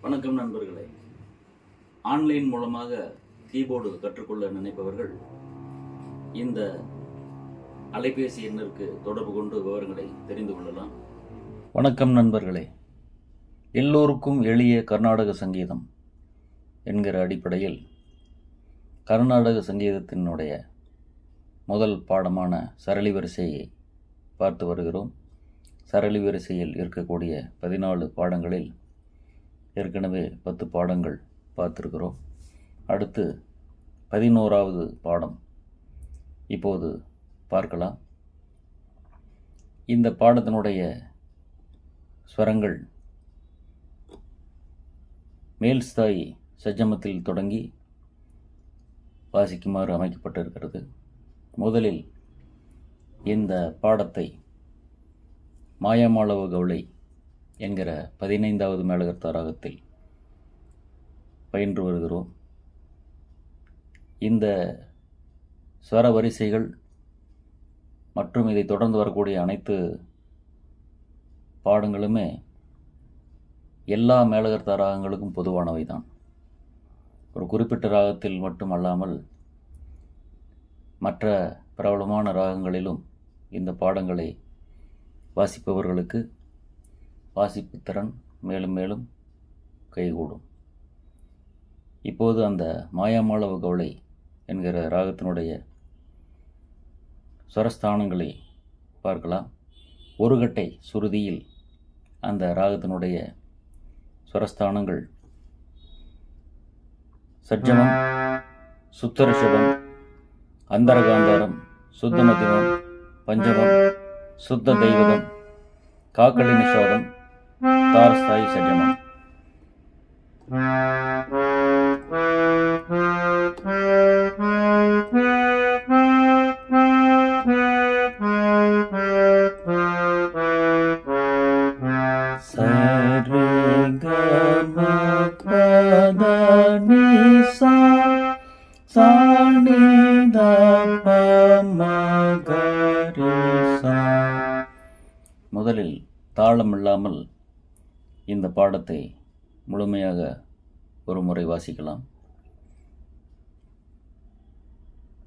வணக்கம் நண்பர்களே. ஆன்லைன் மூலமாக கீபோர்டு கற்றுக்கொள்ள நினைப்பவர்கள் இந்த அலைபேசி எண்ணிற்கு தொடர்பு கொண்டு விவரங்களை தெரிந்து கொள்ளலாம். வணக்கம் நண்பர்களே. எல்லோருக்கும் எளிய கர்நாடக சங்கீதம் என்கிற அடிப்படையில் கர்நாடக சங்கீதத்தினுடைய முதல் பாடமான சரளி வரிசையை பார்த்து வருகிறோம். சரளி வரிசையில் இருக்கக்கூடிய 14 பாடங்களில் ஏற்கனவே 10 பாடங்கள் பார்த்துருக்கிறோம். அடுத்து 11வது பாடம் இப்போது பார்க்கலாம். இந்த பாடத்தினுடைய ஸ்வரங்கள் மேல் ஸ்தாயி சஜமத்தில் தொடங்கி வாசிக்குமாறு அமைக்கப்பட்டிருக்கிறது. முதலில் இந்த பாடத்தை மாயாமாளவ கவுளை என்கிற 15வது மேளகர்த்தா ராகத்தில் பயின்று வருகிறோம். இந்த ஸ்வர வரிசைகள் மற்றும் இதை தொடர்ந்து வரக்கூடிய அனைத்து பாடங்களுமே எல்லா மேளகர்த்தா ராகங்களுக்கும் பொதுவானவை தான். ஒரு குறிப்பிட்ட ராகத்தில் மட்டும் அல்லாமல் மற்ற பிரபலமான ராகங்களிலும் இந்த பாடங்களை வாசிப்பவர்களுக்கு வாசிப்பு திறன் மேலும் மேலும் கைகூடும். இப்போது அந்த மாயாமாளவ கவுளை என்கிற ராகத்தினுடைய ஸ்வரஸ்தானங்களை பார்க்கலாம். ஒரு கட்டை சுருதியில் அந்த ராகத்தினுடைய ஸ்வரஸ்தானங்கள் சட்ஜமம், சுத்தரிஷபம், அந்தரகாந்தாரம், சுத்தமதிமம், பஞ்சமம், சுத்த தெய்வதம், காக்கடி நிஷாதம், தாரஸ்தாயி சஜமம். முதலில் தாளம் இல்லாமல் இந்த பாடத்தை முழுமையாக ஒரு முறை வாசிக்கலாம்.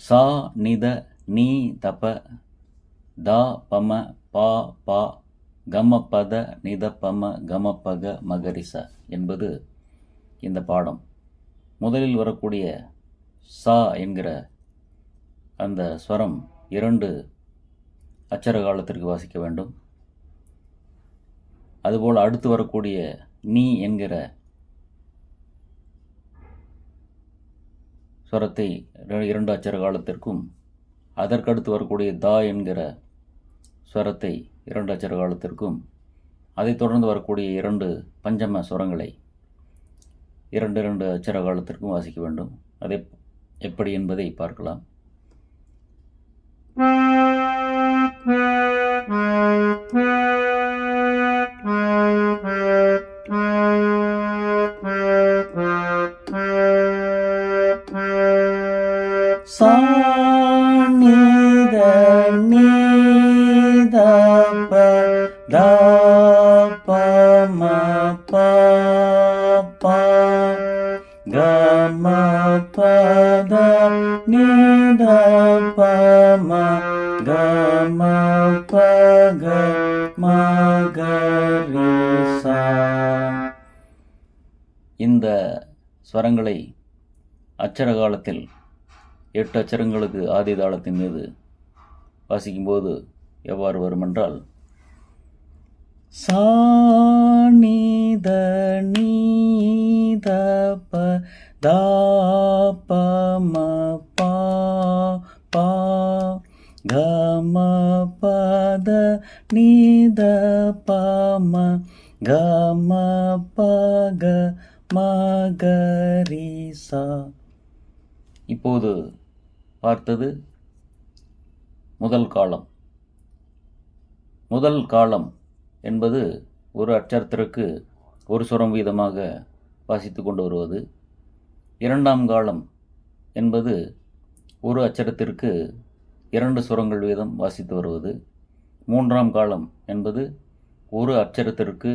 சா நித நீ தப தா பம பா பா கம பத நித பம கம பக மகரிச என்பது இந்த பாடம். முதலில் வரக்கூடிய சா என்கிற அந்த ஸ்வரம் 2 அச்சர காலத்திற்கு வாசிக்க வேண்டும். அதுபோல் அடுத்து வரக்கூடிய நீ என்கிற ஸ்வரத்தை 2 அச்சர காலத்திற்கும், அதற்கடுத்து வரக்கூடிய தா என்கிற ஸ்வரத்தை 2 அச்சர காலத்திற்கும், அதைத் தொடர்ந்து வரக்கூடிய 2 பஞ்சம ஸ்வரங்களை 2 அச்சர காலத்திற்கும் வாசிக்க வேண்டும். அதை எப்படி என்பதை பார்க்கலாம். சா நித நீ த ப த ப ம ப ப க ம ப த நீ த ப ம க ம ப க ம க ரி சா. இந்த ஸ்வரங்களை அச்சர காலத்தில் 8 அச்சரங்களுக்கு ஆதி தாளத்தின் மீது வாசிக்கும்போது எவ்வாறு வருமென்றால், சா நீத நீத ப தா ப ம பா பா க ம ப த நீத ப ம க ம ப க ம க ரி சா. இப்போது பார்த்தது முதல் காலம். முதல் காலம் என்பது ஒரு அச்சரத்திற்கு ஒரு சுரம் வீதமாக வாசித்து கொண்டு வருவது. இரண்டாம் காலம் என்பது ஒரு அச்சரத்திற்கு 2 சுரங்கள் வீதம் வாசித்து வருவது. மூன்றாம் காலம் என்பது ஒரு அச்சரத்திற்கு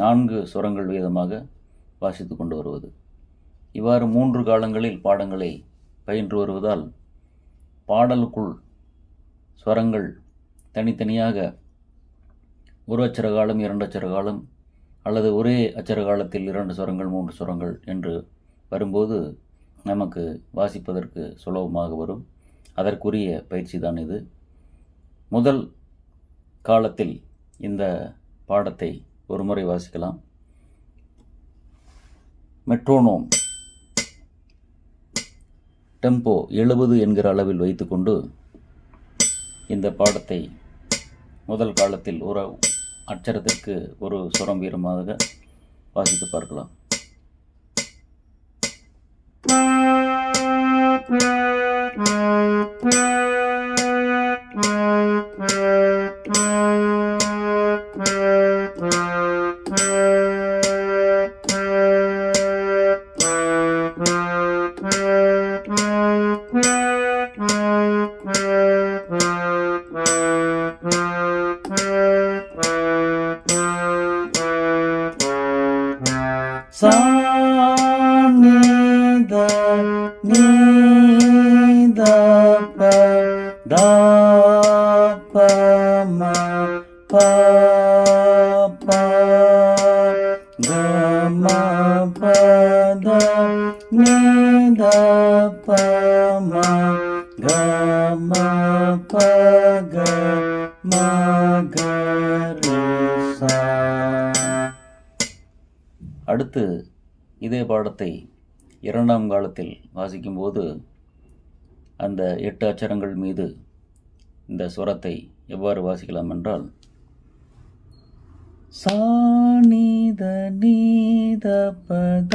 4 சுரங்கள் வீதமாக வாசித்து கொண்டு வருவது. இவ்வாறு 3 காலங்களில் பாடங்களை பயின்று வருவதால் பாடலுக்குள் ஸ்வரங்கள் தனித்தனியாக ஒரு அச்சர காலம், 2 அச்சர காலம், அல்லது ஒரே அச்சர காலத்தில் 2 ஸ்வரங்கள், 3 ஸ்வரங்கள் என்று வரும்போது நமக்கு வாசிப்பதற்கு சுலபமாக வரும். அதற்குரிய பயிற்சி தான் இது. முதல் காலத்தில் இந்த பாடத்தை ஒரு முறை வாசிக்கலாம். மெட்ரோனோம் டெம்போ 70 என்கிற அளவில் வைத்துக்கொண்டு இந்த பாடத்தை முதல் காலத்தில் ஒரு அச்சரத்திற்கு ஒரு சுரம் வீரமாக வாசித்து பார்க்கலாம். சா நீ த நீ த ப த ப ம ப ப க ம ப த நீ த ப ம க ம ப க ம க ரி சா. அடுத்து இதே பாடத்தை 2ஆம் காலத்தில் வாசிக்கும்போது அந்த 8 அச்சரங்கள் மீது இந்த சுரத்தை எவ்வாறு வாசிக்கலாம் என்றால், சா நீத நீத பத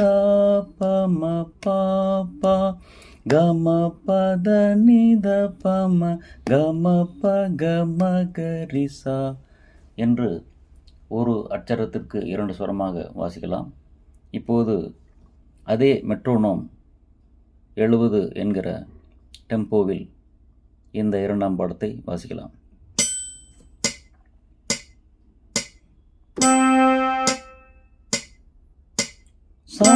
பம பாப்பா கம பத நீத பம கம ப கம கரிசா என்று ஒரு அச்சரத்திற்கு 2 சுரமாக வாசிக்கலாம். இப்போது அதே மெட்ரோனோம் 70 என்கிற டெம்போவில் இந்த 2ஆம் பாடத்தை வாசிக்கலாம். சா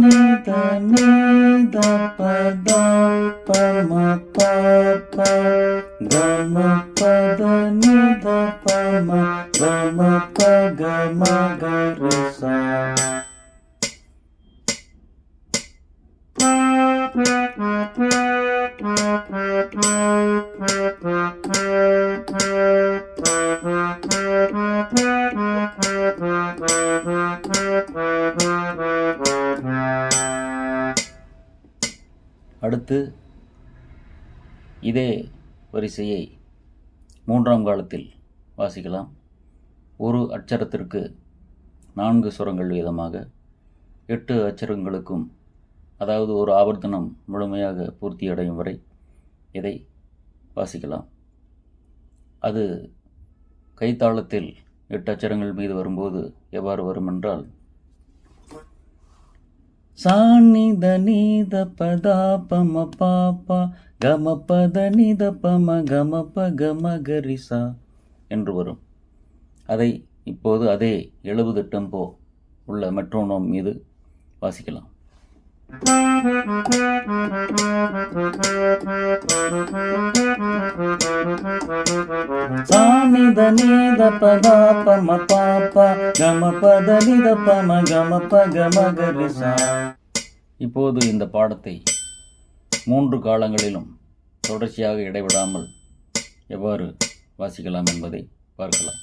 நீத நீத பத பம பாப்ப கம பத நீத பம கம ப கம கரிசா. அடுத்து இதே வரிசையை 3ஆம் காலத்தில் வாசிக்கலாம். ஒரு அச்சரத்திற்கு 4 சுரங்கள் வீதமாக 8 அச்சரங்களுக்கும், அதாவது ஒரு ஆவர்த்தனம் முழுமையாக பூர்த்தி அடையும் வரை இதை வாசிக்கலாம். அது கைத்தாளத்தில் 8 அச்சரங்கள் மீது வரும்போது எவ்வாறு வரும் என்றால், சா நித நீத பதா பம பாப்பா கம பத நித பம கம ப கம கரிசா என்று வரும். அதை இப்போது அதே 70 டெம்போ உள்ள மெட்ரோனோம் மீது வாசிக்கலாம். சா நித நீத பதா பம பாப்பா கம பத நித பம கம ப கம கரிசா. இப்போது இந்த பாடத்தை 3 காலங்களிலும் தொடர்ச்சியாக இடைவிடாமல் எவ்வாறு வாசிக்கலாம் என்பதை பார்க்கலாம்.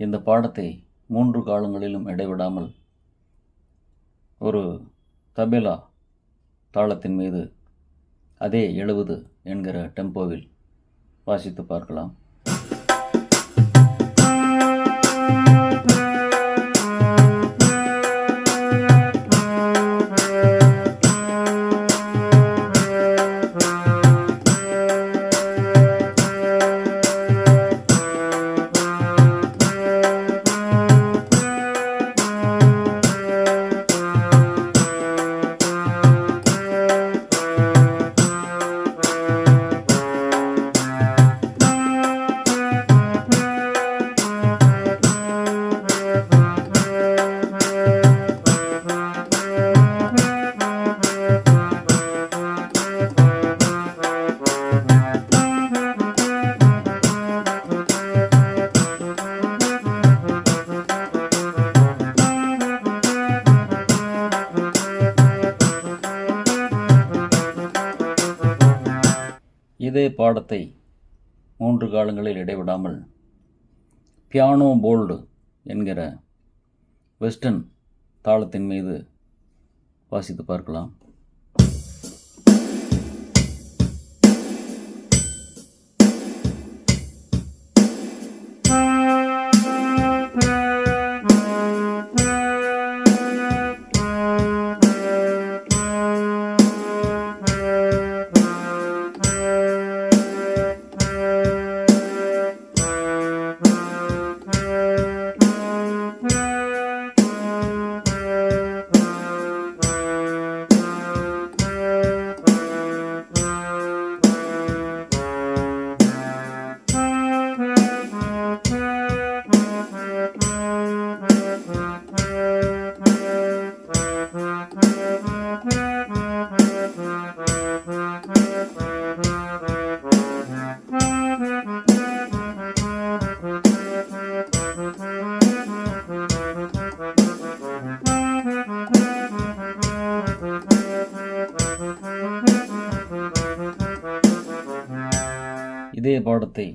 இந்த பாடத்தை 3 காலங்களிலும் இடைவிடாமல் ஒரு தபேலா தாளத்தின் மீது அதே 70 என்கிற டெம்போவில் வாசித்து பார்க்கலாம். இதே பாடத்தை 3 காலங்களில் இடைவிடாமல் பியானோ போல்டு என்கிற வெஸ்டர்ன் தாளத்தின் மீது வாசித்து பார்க்கலாம். இதே பாடத்தை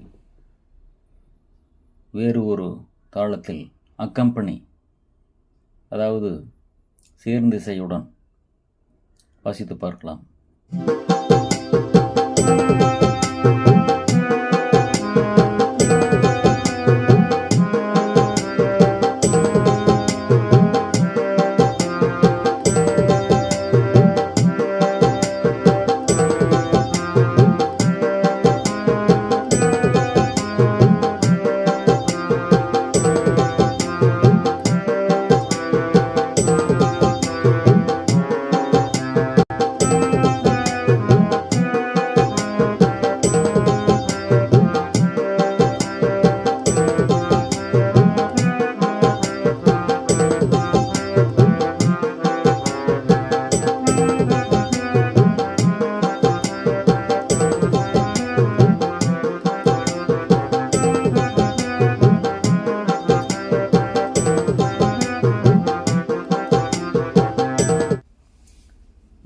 வேறு ஒரு தாளத்தில் அக்கம்பனி, அதாவது சேர்ந்திசையுடன் வாசித்து பார்க்கலாம்.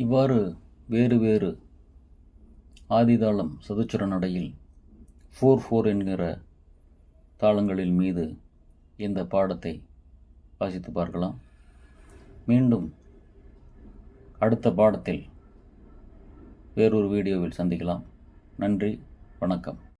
இவ்வாறு வேறு வேறு ஆதிதாளம் சதுச்சுர நடையில் 4/4 என்கிற தாளங்களில் மீது இந்த பாடத்தை வாசித்து பார்க்கலாம். மீண்டும் அடுத்த பாடத்தில் வேறொரு வீடியோவில் சந்திக்கலாம். நன்றி, வணக்கம்.